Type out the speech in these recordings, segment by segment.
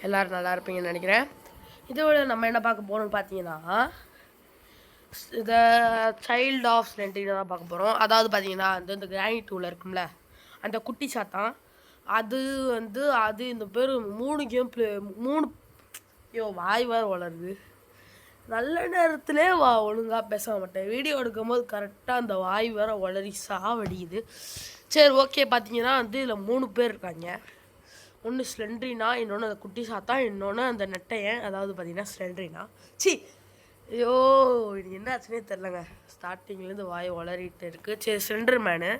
எல்லோரும் நல்லா இருப்பீங்கன்னு நினைக்கிறேன். இதோட நம்ம என்ன பார்க்க போகிறோம்னு பார்த்தீங்கன்னா, இதை சைல்டு ஆஃப் ஸ்லெண்டரினா தான் பார்க்க போகிறோம். அதாவது பார்த்தீங்கன்னா இந்த கிராணி டூவில் இருக்கும்ல, அந்த குட்டி சாத்தான் அது இந்த பேர் 3 கேம் பிளே 3 வாய் வேறு வளருது. நல்ல நேரத்திலே ஒழுங்காக பேச மாட்டேன். வீடியோ எடுக்கும்போது கரெக்டாக அந்த வாய் வேறு வளரி சாவடிக்குது. சரி, ஓகே. பார்த்தீங்கன்னா இதில் 3 பேர் இருக்காங்க. ஒன்று ஸ்லெண்ட்ரினா, இன்னொன்று அந்த குட்டி சாத்தா, இன்னொன்று அந்த நெட்டையன். அதாவது பார்த்தீங்கன்னா ஸ்லெண்ட்ரினா. ஐயோ, இது என்ன ஆச்சுன்னே தெரிலங்க. ஸ்டார்டிங்லேருந்து வாய் வளரிட்டு இருக்குது. சரி, ஸ்லெண்டர் மேனு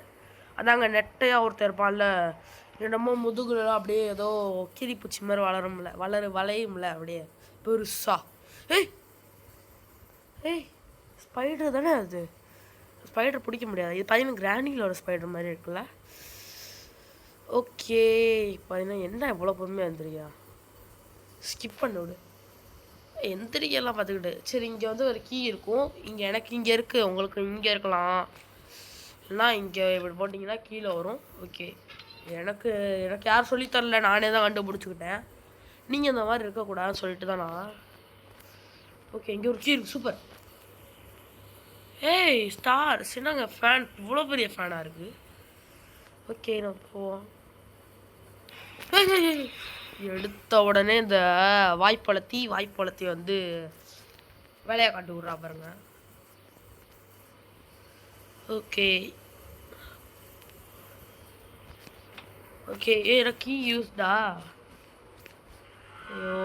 அதாங்க நெட்டையாக ஒருத்தர் இருப்பான்ல, என்னமோ முதுகுலாம் அப்படியே ஏதோ கிரிப்பூச்சி மாதிரி வளையும்ல அப்படியே பெருசா. ஏய் ஸ்பைடர் தானே அது. ஸ்பைடர் பிடிக்க முடியாது. இது பார்த்தீங்கன்னா கிராண்டிலோட ஸ்பைடர் மாதிரி இருக்குல்ல. ஓகே, பார்த்தீங்கன்னா என்ன எவ்வளோ பொறுமையாக எந்திரிக்கா. ஸ்கிப் பண்ண விடு, எந்திரிக்கலாம் பார்த்துக்கிட்டு. சரி, இங்கே ஒரு கீ இருக்கும். எனக்கு இங்கே இருக்குது, உங்களுக்கு இங்கே இருக்கலாம். இல்லைனா இங்கே இப்படி போட்டிங்கன்னா கீழே வரும். ஓகே, எனக்கு யார் சொல்லித்தரல, நானே தான் கண்டுபிடிச்சிக்கிட்டேன். நீங்கள் இந்த மாதிரி இருக்கக்கூடாதுன்னு சொல்லிட்டு தான் நான். ஓகே, இங்கே ஒரு கீ இருக்கு. சூப்பர். ஏய் ஸ்டார் சின்னங்க ஃபேன், இவ்வளோ பெரிய ஃபேனாக இருக்குது. ஓகே, நான் போவோம். எடுத்த உடனே இந்த வாய்ப்பழத்தி வேலையை காட்டி விட்றா பாருங்க. ஓகே ஓகே, எனக்கு கீ யூஸ்டா. ஐயோ,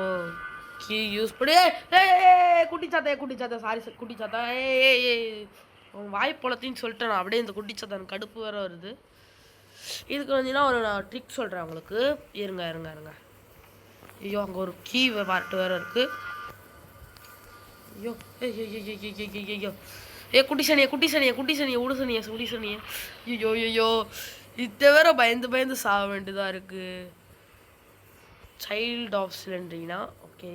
கீ யூஸ் பண்ணி குட்டி சாத்தா சாரி குட்டி சாத்தா. வாய்ப்பழத்தின்னு சொல்லிட்டு நான் அப்படியே இந்த குட்டி சாத்தான் கடுப்பு வேற வருது. இதுக்கு நான் ட்ரிக் சொல்கிறேன் உங்களுக்கு. இருங்க. ஐயோ, அங்கே ஒரு கீ பார்ட்டு வேறு இருக்குது. ஐயோ குட்டி சனியை உடு சனியை. ஐயோ இதை வேற பயந்து சாக வேண்டியதாக இருக்குது. Child of ஸ்லெண்டரினா. ஓகே,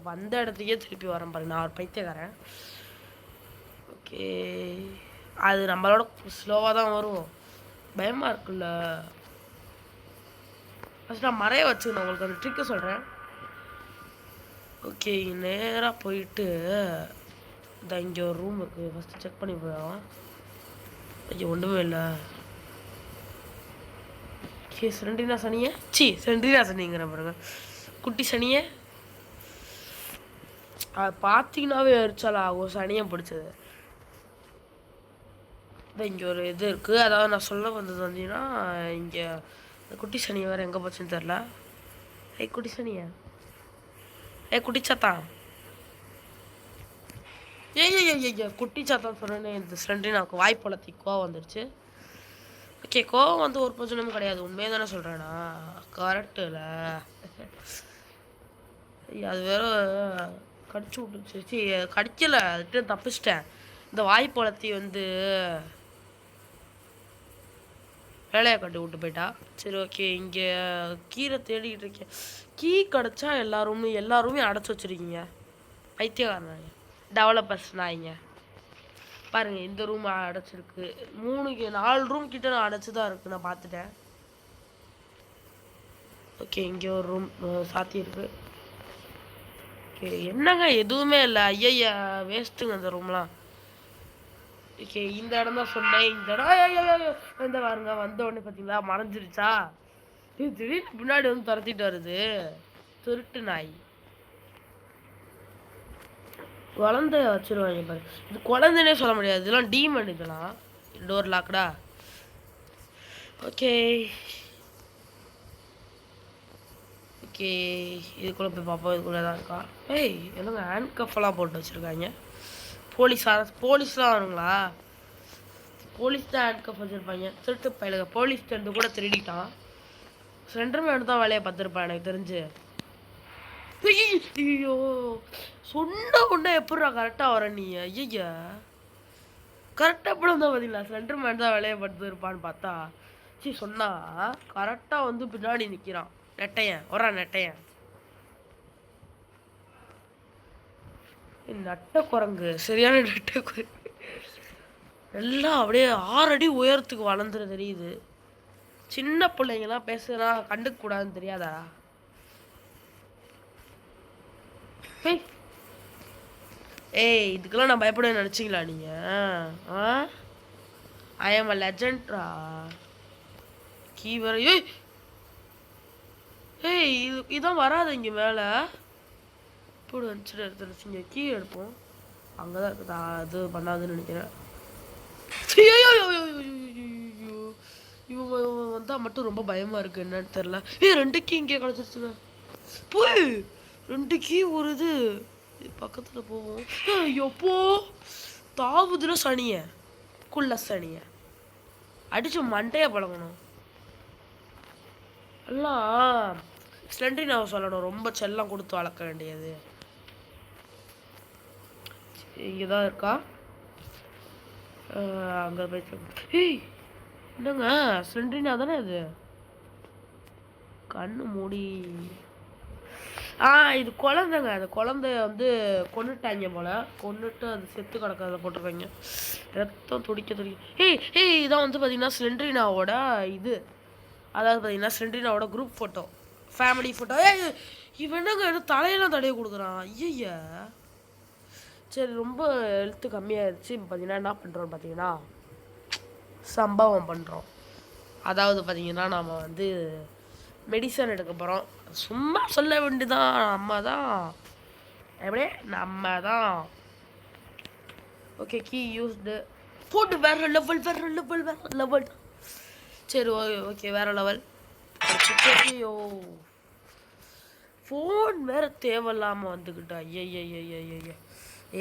வந்த இடத்துக்கே திருப்பி வரேன் பாருங்க. நான் ஒரு பைத்தியக்காரன். ஓகே, அது நம்மளோட ஸ்லோவாக தான் வரும். பயமாக இருக்குல்ல. ஃபஸ்ட் நான் மறைய வச்சுக்கணும். உங்களுக்கு அந்த ட்ரிக்கு சொல்கிறேன். ஓகே, நேராக போயிட்டு இங்கே ஒரு ரூம் இருக்குது. ஃபஸ்ட்டு செக் பண்ணி போயிடும். ஐயோ, ஒன்றுமே இல்லை. ஓகே, சென்ட்ரினா சனிங்கிற பாருங்க. குட்டி சனியை அது பார்த்தீங்கன்னாவே எரிச்சல் ஆகும். சனியை பிடிச்சது. இங்கே ஒரு இது இருக்குது. அதாவது நான் சொல்ல வந்தது வந்தீங்கன்னா, இங்கே குட்டி சனி வேறு எங்கே போச்சுன்னு தெரில. குட்டி சனியா, குட்டி சாத்தான். குட்டி சாத்தான் சொன்னேன்னு இந்த ஸ்லெண்டரினாவுக்கு வாய்ப்பழத்தி கோவம் வந்துருச்சு. ஓகே, கோவம் ஒரு பிரச்சனையும் கிடையாது. உண்மையை தானே சொல்கிறேன்னா, கரெக்டில் அது வேற கடிச்சு விட்டுச்சு. கடிக்கலை, அதுட்டு தப்பிச்சிட்டேன். இந்த வாய்ப்பழத்தி வேலையை கட்டி விட்டு போயிட்டா. சரி, ஓகே, இங்கே கீரை தேடிக்கிட்டு இருக்கேன். கீ கிடச்சா எல்லாருமே அடைச்சி வச்சுருக்கீங்க. பைத்தியக்காரனாங்க டெவலப்பர்ஸ் நாய்ங்க. பாருங்கள், இந்த ரூம் அடைச்சிருக்கு. 4 ரூம் கிட்ட நான் அடைச்சி தான் இருக்குது. நான் பார்த்துட்டேன். ஓகே, இங்கே ஒரு ரூம் சாத்தியிருக்கு. ஓகே, என்னங்க எதுவுமே இல்லை. ஐயா, வேஸ்ட்டுங்க இந்த ரூம்லாம். ஓகே, இந்த இடம் தான் சொன்னேன். இந்த இடம் இந்த பாருங்க. வந்த உடனே பார்த்தீங்களா மறைஞ்சிருச்சா. திடீர்னு பின்னாடி துரத்திட்டு வருது. திருட்டு நாய். குழந்தைய வச்சிருவாங்க பாரு. இது குழந்தைனே சொல்ல முடியாது, இதெல்லாம் டீமன். இதெல்லாம் டோர் லாக்டா. ஓகே இதுக்குள்ளே போய் பார்ப்போம். இதுக்குள்ளே தான் இருக்கா. என்னங்க ஹேண்ட் கஃப்லாம் போட்டு வச்சுருக்காங்க. போலீஸ்லாம் வருங்களா? போலீஸ் தான் ஹேண்ட் கஃப் வச்சுருப்பாங்க. திருட்டு பயிலுங்க. போலீஸ் இருந்து கூட திருடிட்டான். சென்டர் மேன் தான் வேலையை பார்த்துருப்பான் எனக்கு தெரிஞ்சு. ஐயோ, சொன்ன உடனே எப்படா கரெக்டாக வர நீ? ஐயா, கரெக்டாக எப்படி வந்தால் பார்த்தீங்களா? சென்டர் மேன் தான் வேலையை பார்த்துருப்பான்னு பார்த்தா சொன்னா கரெக்டாக பின்னாடி நிற்கிறான். நெட்டையன் நட்ட குரங்கு, சரியான நட்ட குரங்கு. எல்லாம் அப்படியே 6 அடி உயரத்துக்கு வளர்ந்துரு தெரியுது. சின்ன பிள்ளைங்கலாம் பேசுனா கண்டுக்க கூடாதுன்னு தெரியாதா? ஏய் ஏய் இதுக்கெல்லாம் நான் பயப்பட நினச்சிங்களா நீங்கள்? ஆ ஐ ஆம் அ லெஜண்ட்ரா. கீ வர ஏய் ஏய் இதான் வராது இங்கே மேலே. போடு வந்துச்சுட்டு எடுத்துருச்சு. இங்கே கீ எடுப்போம். அங்கே தான் இருக்குது. அது பண்ணாதுன்னு நினைக்கிறேன். இவன் வந்தால் மட்டும் ரொம்ப பயமாக இருக்குது. என்னன்னு தெரில. ஏய் 2 கீ இங்கே கிடச்சிருச்சுங்க. போய் 2 கீ ஒரு இது பக்கத்தில் போவோம். எப்போ தாவுதுல சனிய குள்ள சனிய அடிச்சு மண்டையை பழகணும். எல்லாம் ஸ்லெண்டரினாவை சொல்லணும். ரொம்ப செல்லம் கொடுத்து வளர்க்க வேண்டியது. இங்கே தான் இருக்கா. அங்கே போய் ஏய் என்னங்க ஸ்லெண்டரினா தானே அது? கண்ணு மூடி. இது குழந்தைங்க. அந்த குழந்தைய வந்து கொண்டுட்டாங்க போல. கொண்டுட்டு அது செத்து கிடக்கிறத போட்டிருக்காங்க. ரத்தம் துடிக்க. ஏய் இதான் வந்து பார்த்தீங்கன்னா ஸ்லெண்டரினாவோட இது. அதாவது பார்த்தீங்கன்னா ஸ்லெண்டரினாவோட குரூப் ஃபோட்டோ, ஃபேமிலி ஃபோட்டோ. இவன் என்னங்க தலையெல்லாம் தடவை கொடுக்குறான். ஐயா சரி ரொம்ப ஹெல்த்து கம்மியாகிடுச்சு. இப்போ பார்த்தீங்கன்னா என்ன பண்ணுறோன்னு பார்த்தீங்கன்னா சம்பவம் பண்ணுறோம். அதாவது பார்த்தீங்கன்னா நாம் வந்து மெடிசன் எடுக்க போகிறோம். சும்மா சொல்ல வேண்டியதான். நம்ம தான் ஓகே. கீ யூஸ்டு போட்டு வேற லெவல். சரி ஓகே வேற லெவல். ஐயோ ஃபோன் வேற தேவையில்லாமல் வந்துக்கிட்டா. ஐயா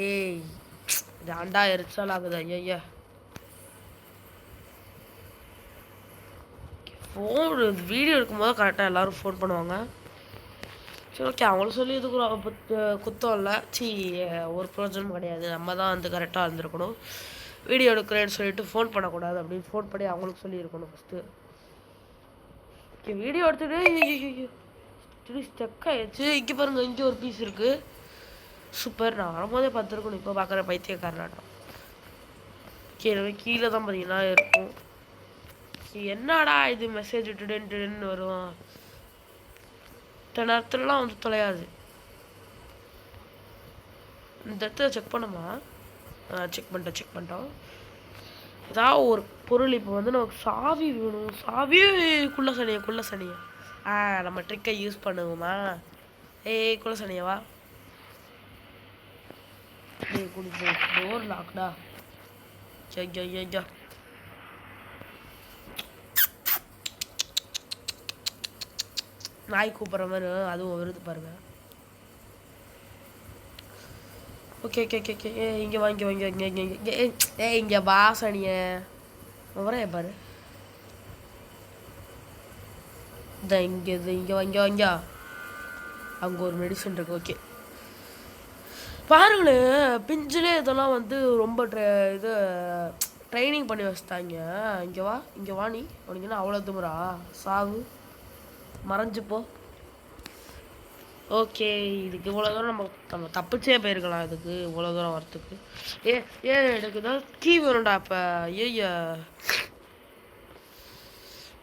ஏய் தாண்டா எரிச்சல் ஆகுது. ஐயா ஃபோன் வீடியோ எடுக்கும்போது கரெக்டாக எல்லோரும் ஃபோன் பண்ணுவாங்க. சரி ஓகே அவங்களும் சொல்லி எதுக்கு குத்தம் இல்லை. ஒரு பிரயோஜனமும் கிடையாது. நம்ம தான் வந்து கரெக்டாக இருந்திருக்கணும். வீடியோ எடுக்கிறேன்னு சொல்லிட்டு ஃபோன் பண்ணக்கூடாது அப்படின்னு ஃபோன் பண்ணி அவங்களுக்கு சொல்லியிருக்கணும் ஃபஸ்ட்டு. ஓகே வீடியோ எடுத்துகிட்டு ஸ்டெக் ஆயிடுச்சு. இங்கே பாருங்கள் இங்கே ஒரு பீஸ் இருக்குது. சூப்பர். நான் வரும்போதே பார்த்துருக்கணும். இப்போ பார்க்குற பைத்தியக்காரனாட்டம். கீழே தான் பார்த்தீங்கன்னா இருக்கும். என்னடா இது மெசேஜ் விட்டுடுன்னு வரும். நேரத்துலலாம் வந்து தொலையாது. இந்த இடத்துல செக் பண்ணுமா? செக் பண்ணிட்டோம். ஏதாவது ஒரு பொருள் இப்போ வந்து நமக்கு சாவி வேணும். சாவியே குள்ள சனியை நம்ம ட்ரிக்கை யூஸ் பண்ணுவோமா? ஏய் குள்ள சனியவா டோர் லாக்டா. ஐயா நாய் கூப்பிட்ற மாதிரி அதுவும் வருது பாருங்க. ஓகே இங்கே வாங்க இங்கே வாசனிய வரேன் பாரு. இங்கே வாங்க. அங்கே ஒரு மெடிசன் இருக்கு. ஓகே பாருங்களேன் பிஞ்சிலே இதெல்லாம் வந்து ரொம்ப இது ட்ரைனிங் பண்ணி வச்சுட்டாங்க. இங்கே வா நீ. உனக்கு என்ன அவ்வளோ துமுறா? சாவு மறைஞ்சுப்போ. ஓகே இதுக்கு இவ்வளோ தூரம் நம்ம தப்பிச்சே போயிருக்கலாம். இதுக்கு இவ்வளோ தூரம் வரத்துக்கு எனக்கு தான் கீ வேணும்டா. இப்போ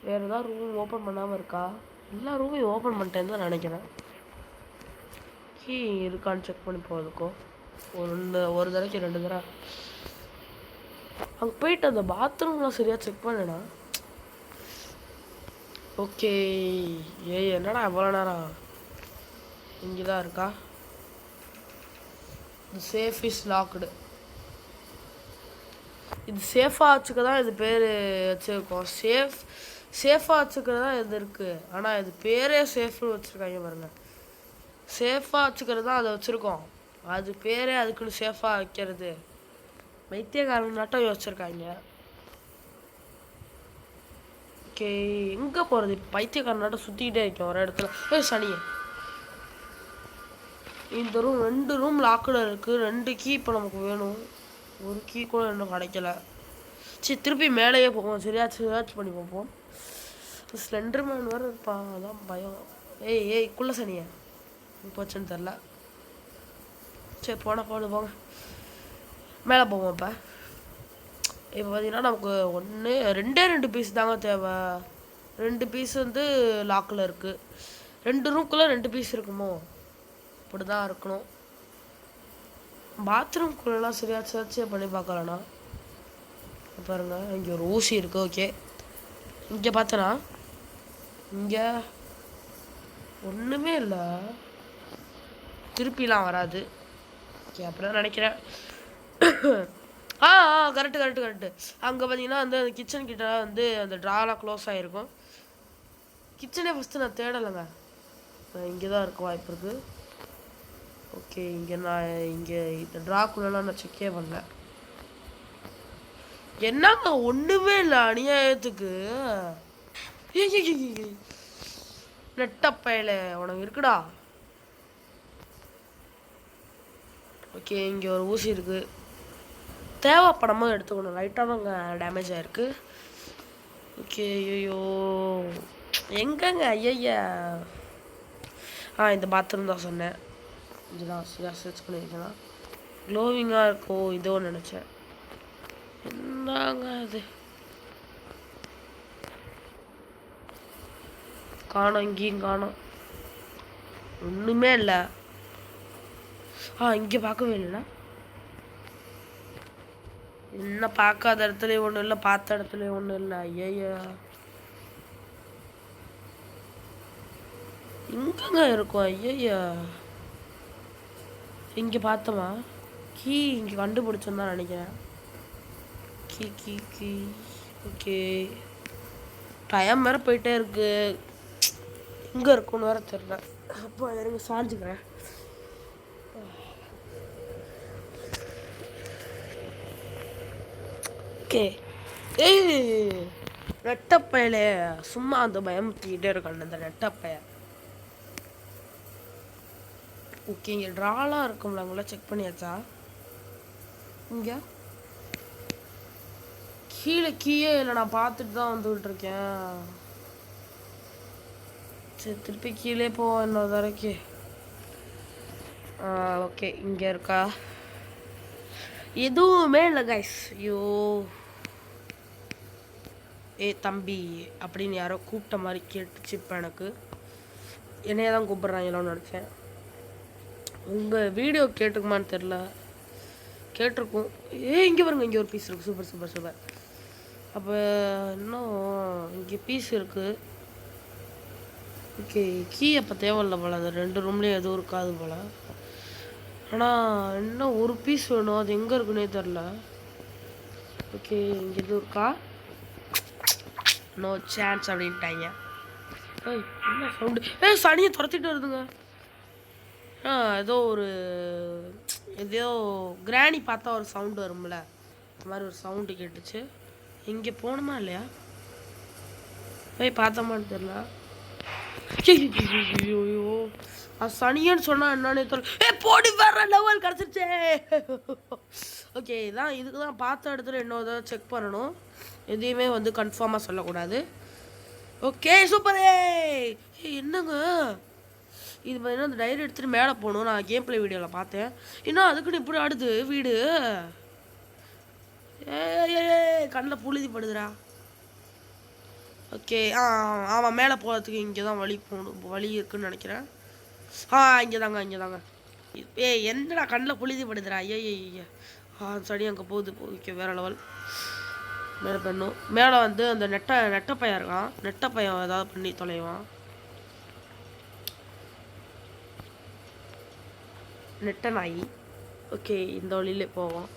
வேறு ஏதாவது ரூம் ஓப்பன் பண்ணாமல் இருக்கா? எல்லா ரூமையும் ஓப்பன் பண்ணிட்டேன்னு தான் நினைக்கிறேன். கீ இருக்கான்னு செக் பண்ணி போகிறதுக்கும் ஒரு தடவைக்கு 2 தடவை அங்கே போயிட்டு அந்த பாத்ரூம்லாம் சரியாக செக் பண்ணேண்ணா. ஓகே என்னடா எவ்வளோ நேரம் இங்கே தான் இருக்கா? இது சேஃப் இஸ் லாக்டு. இது சேஃபாக வச்சுக்க தான் இது பேர் வச்சுருக்கோம். சேஃபாக வச்சுக்கிறது தான் இது இருக்குது. ஆனால் இது பேரே சேஃப்னு வச்சுருக்காங்க பாருங்கள். சேஃபாக வச்சுக்கிறது தான் அதை வச்சுருக்கோம். அது பேரே அதுக்குன்னு சேஃபாக வைக்கிறது. வைத்தியக்காரனாட்டம் யோசிச்சிருக்காங்க. ஓகே எங்கே போகிறது? பைத்தியக்காரனாட்டம் சுற்றிக்கிட்டே இருக்கேன் ஒரு இடத்துல. சனியை இந்த ரூம் 2 ரூம் லாக்கில் இருக்குது. 2 கீ இப்போ நமக்கு வேணும். ஒரு கீ கூட இன்னும் கிடைக்கல. திருப்பி மேலேயே போவோம். சர்ச் பண்ணி பார்ப்போம். ஸ்லெண்டர் மேன் வேறு இருப்பான். அதான் பயம். ஏய் குள்ள சனியை போச்சுன்னு தெரில. சரி போங்க மேலே போவோம். இப்போ பார்த்தீங்கன்னா நமக்கு 2 பீஸ் தாங்க தேவை. 2 பீஸ் வந்து லாக்கில் இருக்குது. 2 ரூம்குள்ளே 2 பீஸ் இருக்குமோ? அப்படி தான் இருக்கணும். பாத்ரூம்குள்ளெல்லாம் சரியா சர்ச்சே பண்ணி பார்க்கலண்ணா. பாருங்க இங்கே ஒரு ஊசி இருக்குது. ஓகே இங்கே பார்த்தனா இங்கே ஒன்றுமே இல்லை, திருப்பிலாம் வராது. ஓகே அப்படிதான் நினைக்கிறேன். கரெக்டு. அங்கே பார்த்தீங்கன்னா வந்து அந்த கிச்சன் கிட்ட வந்து அந்த ட்ராலாம் க்ளோஸ் ஆகிருக்கும். கிச்சனே ஃபஸ்ட்டு நான் தேடலைங்க, இங்கே தான் இருக்க வாய்ப்பு இருக்குது. ஓகே இங்கே நான் இங்கே இந்த ட்ராக்குள்ளலாம் நான் செக்கே பண்ணல. என்னங்க ஒன்றுமே இல்லை அநியாயத்துக்கு. நெட்டப்பையில உனக்கு இருக்குடா. ஓகே இங்கே ஒரு ஊசி இருக்குது, தேவைப்படமாக எடுத்துக்கணும். லைட்டாக தாங்க டேமேஜ் ஆகிருக்கு. ஓகே ஐயோ எங்கங்க ஐயா. இந்த பாத்ரூம் தான் சொன்னேன். இதுதான் சர்ச் பண்ணியிருக்கேன். க்ளோவிங்காக இருக்கும் இதோ நினச்சேன். என்னங்க அது காணோம், இங்கேயும் காணோம், ஒன்றுமே இல்லை. இங்கே பார்க்கவே இல்லைண்ணா. என்ன பார்க்காத இடத்துலையும் ஒன்றும் இல்லை, பார்த்த இடத்துலையும் ஒன்றும் இல்லை. ஐயா இங்கங்க இருக்கும். ஐயா இங்கே பார்த்தோமா கீ இங்கே கண்டுபிடிச்சோன்னு தான் நினைக்கிறேன். கீ ஓகே டைம் வேறு போயிட்டே இருக்கு, எங்கே இருக்குன்னு வேறு தெரியல. அப்போ எனக்கு சாஞ்சுக்கிறேன். ஓகே நெட்டப்பையில சும்மா அந்த பயமுத்திக்கிட்டே இருக்கான் அந்த நெட்டப்பைய. ஓகே இங்கே ட்ராலாம் இருக்கும்ல, அங்கெல்லாம் செக் பண்ணியாச்சா? இங்கே கீழே கீழே இல்லை, நான் பார்த்துட்டு தான் வந்துகிட்டு இருக்கேன். சரி திருப்பி கீழே போவோம் இன்னொரு தடவைக்கு. ஓகே இங்கே இருக்கா? எதுவுமே இல்லை கைஸ். ஐயோ தம்பி அப்படின்னு யாரோ கூப்பிட்ட மாதிரி கேட்டுச்சு. இப்போ எனக்கு என்னைய தான் கூப்பிட்றாங்களோன்னு நினச்சேன். உங்கள் வீடியோ கேட்டுக்குமான்னு தெரில, கேட்டிருக்கும். இங்கே பாருங்க, இங்கே ஒரு பீஸ் இருக்குது. சூப்பர். அப்போ இன்னும் இங்கே பீஸ் இருக்குது. ஓகே கீ அப்போ தேவையில்ல போல், அது 2 ரூம்லேயும் எதுவும் இருக்காது போல். ஆனால் இன்னும் ஒரு பீஸ் வேணும், அது எங்கே இருக்குன்னே தெரில. ஓகே இங்கே எதுவும் இருக்கா? நோ சான்ஸ் அப்படின்ட்டாங்க. என்ன சவுண்டு? சனியை துரத்திட்டு வருதுங்க. ஏதோ ஒரு கிராணி பார்த்தா ஒரு சவுண்டு வரும்ல, அந்த மாதிரி ஒரு சவுண்டு கேட்டுச்சு. இங்கே போகணுமா இல்லையா? போய் பார்த்தோமான்னு தெரியல. ஐயோ அது சனியன்னு சொன்னால் என்னன்னு தெரியல. போடி வேற லெவல் கிடச்சிருச்சே. ஓகே இதான் இதுக்கு தான் பார்த்த இடத்துல இன்னொரு செக் பண்ணணும், எதையுமே வந்து கன்ஃபார்மாக சொல்லக்கூடாது. ஓகே சூப்பரே. என்னங்க இது பார்த்தீங்கன்னா அந்த டைரி எடுத்துகிட்டு மேலே போகணும். நான் கேம் பிளே வீடியோவில் பார்த்தேன். இன்னும் அதுக்குன்னு இப்படி ஆடுது வீடு. கண்ணில் புழுதி படுதுடா. ஓகே ஆமாம் மேலே போகிறதுக்கு இங்கே தான் வழி இருக்குன்னு நினைக்கிறேன். இங்கே தாங்க. என்னடா கண்ணில் புழுதி படுதுடா. ஐயா சரி அங்கே போகுது. ஓகே வேறு லெவல். மேலே பண்ணும். மேலே வந்து அந்த நெட்டப்பையன் இருக்கான். நெட்டப்பையன் ஏதாவது பண்ணி தொலைவான். நெட்ட நாய். ஓகே இந்த வழியிலே போவோம்.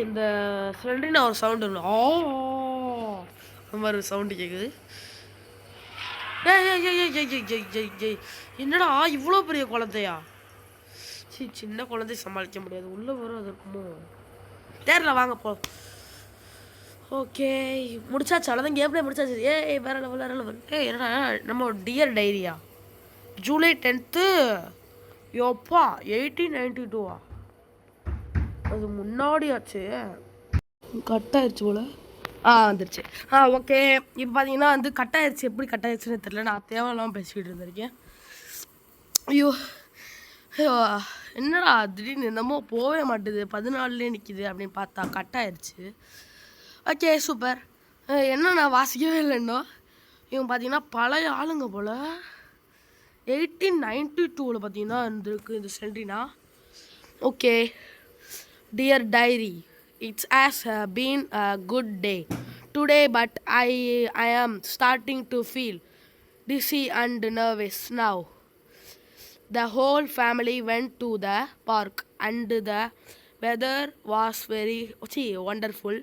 இந்த ஃப்ரெண்டுனா ஒரு சவுண்டு அந்த மாதிரி ஒரு சவுண்டு கேட்குது. என்னடா இவ்வளோ பெரிய குழந்தையா? சின்ன குழந்தைய சமாளிக்க முடியாது, உள்ளே வரும். அது இருக்குமோ தேரில் வாங்க போ. ஓகே முடிச்சாச்சு, அவ்வளோதான் கேம் பிளே முடிச்சாச்சு. வேற லெவல். என்னடா நம்ம டியர் டைரியா ஜூலை 10th யோப்பா 1892 அது முன்னாடி ஆச்சு. கட் ஆயிடுச்சு போல. வந்துருச்சு. ஓகே இப்போ பார்த்தீங்கன்னா வந்து கட் ஆயிடுச்சு. எப்படி கட் ஆயிடுச்சுன்னு தெரியல, நான் தேவையில்லாமல் பேசிக்கிட்டு இருந்திருக்கேன். ஐயோ என்னடா திடீர்னு என்னமோ போகவே மாட்டுது, 14லே நிற்கிது அப்படின்னு பார்த்தா கட் ஆயிடுச்சு. Okay super. என்ன நான் வாசிக்கவே இல்லை இன்னும். இவங்க பார்த்தீங்கன்னா பழைய ஆளுங்க போல். 1892ல பார்த்தீங்கன்னா இருந்திருக்கு இந்த Slendrina. Okay, dear diary, it's has been a good day today, but I am starting to feel dizzy and nervous now. The whole family went to the park and the weather was very wonderful.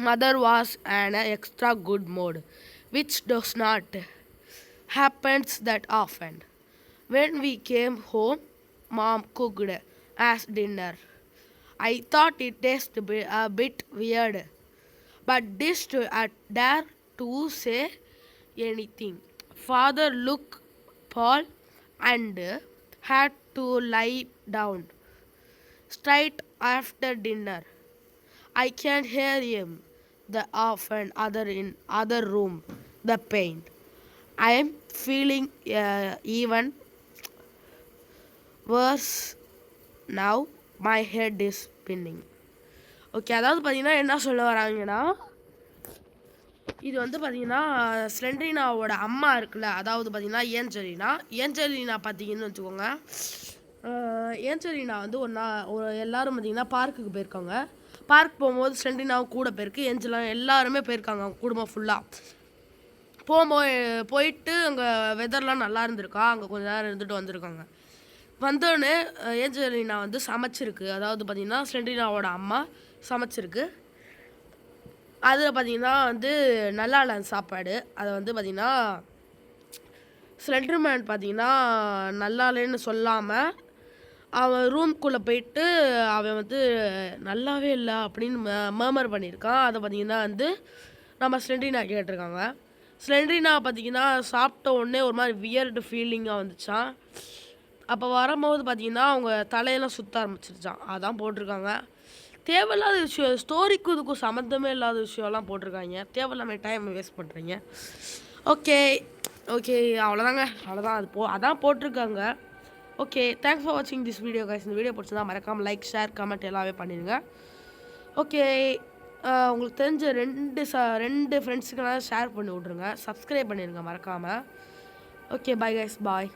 Mother was in an extra good mood, which does not happens that often. When we came home, Mom cooked as dinner. I thought it tasted a bit weird, but didn't dare to say anything. Father looked Paul and had to lie down straight after dinner. I can hear him, the off and other in other room, the pain. I am feeling even worse now. My head is spinning. Okay, அதாவது பார்த்தீங்கன்னா என்ன சொல்ல வராங்கன்னா, இது வந்து பார்த்தீங்கன்னா ஸ்லெண்ட்ரினாவோட அம்மா இருக்குல்ல, அதாவது பார்த்தீங்கன்னா ஏஞ்சலினா பார்த்தீங்கன்னு வச்சுக்கோங்க. ஏஞ்சலினா வந்து எல்லாரும் பார்த்தீங்கன்னா பார்க்குக்கு போயிருக்காங்க. பார்க் போகும்போது ஸ்லெண்ட்ரினாவும் கூட போயிருக்கு, எல்லாருமே போயிருக்காங்க அவங்க குடும்பம் ஃபுல்லாக. போயிட்டு அங்கே வெதர்லாம் நல்லா இருந்திருக்கா, அங்கே கொஞ்ச நேரம் இருந்துட்டு வந்திருக்காங்க. வந்தோடனே ஏஞ்சலினா வந்து சமைச்சிருக்கு, அதாவது பார்த்தீங்கன்னா ஸ்லெண்ட்ரினாவோட அம்மா சமைச்சிருக்கு. அதில் பார்த்தீங்கன்னா வந்து நல்லா இல்லை சாப்பாடு. அதை வந்து பார்த்தீங்கன்னா ஸ்லெண்டர்மேன் பார்த்தீங்கன்னா நல்லா இல்லைன்னு சொல்லாமல் அவன் ரூம்குள்ளே போயிட்டு அவன் வந்து நல்லாவே இல்லை அப்படின்னு மர்மர் பண்ணியிருக்கான். அதை பார்த்தீங்கன்னா வந்து நம்ம ஸ்லெண்ட்ரினா கேட்டிருக்காங்க. ஸ்லெண்ட்ரினா பார்த்தீங்கன்னா சாப்பிட்ட உடனே ஒரு மாதிரி வியர்டு ஃபீலிங்காக வந்துச்சான். அப்போ வரும்போது பார்த்தீங்கன்னா அவங்க தலையெல்லாம் சுற்ற ஆரம்பிச்சிருச்சான். அதான் போட்டிருக்காங்க. தேவையில்லாத விஷயம், ஸ்டோரிக்கும் இதுக்கும் சம்மந்தமே இல்லாத விஷயம்லாம் போட்டிருக்காங்க. தேவையில்லாமல் டைம் வேஸ்ட் பண்ணுறீங்க. ஓகே அவ்வளோதாங்க, அதான் போட்டிருக்காங்க. ஓகே, தேங்க்ஸ் ஃபார் வாட்சிங் திஸ் வீடியோ கைஸ். இந்த வீடியோ பிடிச்சதா மறக்காமல் லைக், ஷேர், கமெண்ட் எல்லாமே பண்ணிடுங்க. ஓகே, உங்களுக்கு தெரிஞ்ச ரெண்டு ஃப்ரெண்ட்ஸுக்கெல்லாம் ஷேர் பண்ணி விட்ருங்க. சப்ஸ்கிரைப் பண்ணிடுங்க மறக்காமல். ஓகே, பாய் கைஸ், பாய்.